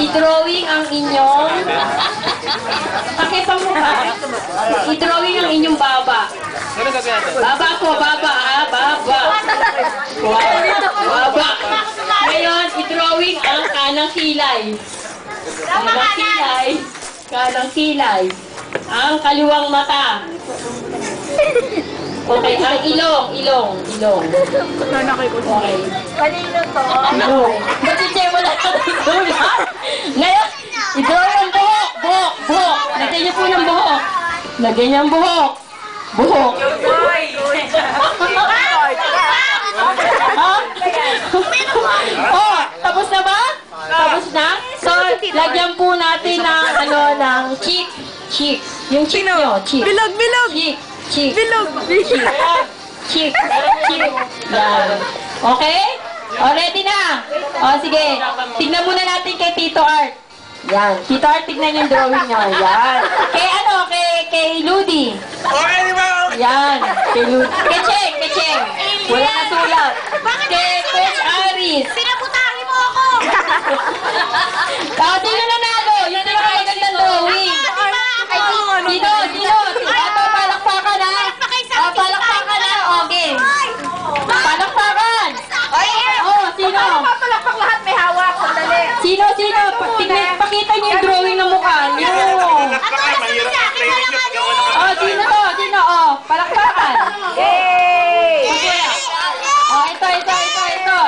i-drawing ang inyong pakipamukha. I-drawing ang inyong baba. Baba ko, baba ha, baba. Baba. Ngayon, i-drawing ang kanang kilay. Kanang kilay. Kanang kilay. Ang kaliwang mata. Okay, ang ilong. Okay. Kanino to? Ilong. Mag-check mo lang ang ilong. Ngayon, i-draw yung buhok. Lagyan niyo po ng buhok. Lagyan niyo ang buhok. Buhok. Oh, tapos na ba? Tapos na? So, lagyan po natin ng ng cheek. Yung cheek nyo, cheek. Bilog! Cheek. Bilog! Cheek. Yan. Okay? O, ready na? O, sige. Tignan muna natin kay Tito Art. Yan. Tito Art, tignan yung drawing nyo. Yan. Kay Ludi. Okay, di ba? Yan. Kay Ludi. Kay Cheng. Wala na sulat. Kay Coach Aris. Pinabutahi mo ako! Sino nanalo? Yung pinakamagandang drawing. Sino? Ito, palakpakan ha? Palakpakan ha? Okay. Palakpakan! Sino? Papalakpak lahat may hawak. Sandali. Sino? Pakita niyo yung drawing ng mukha niyo. Sino to? Palakpakan. Yay! Ito.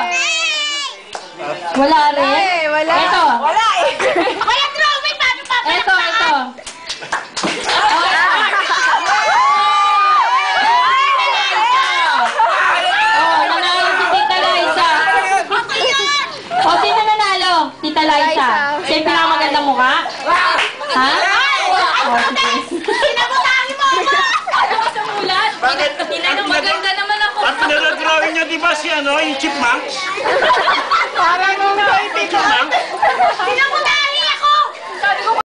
Wala rin? Wala. Ito. Wala eh. Walang drawing. Paano papalakpakan? Ito. Nanalo si Tita Liza. Sino nanalo? Tita Liza. Siya yung pinakamagandang mukha? Ha? Pinabutahi mo ako! Bakit? Maganda naman ako. Ang pinag-drawing niya, di ba si yung chipmunk?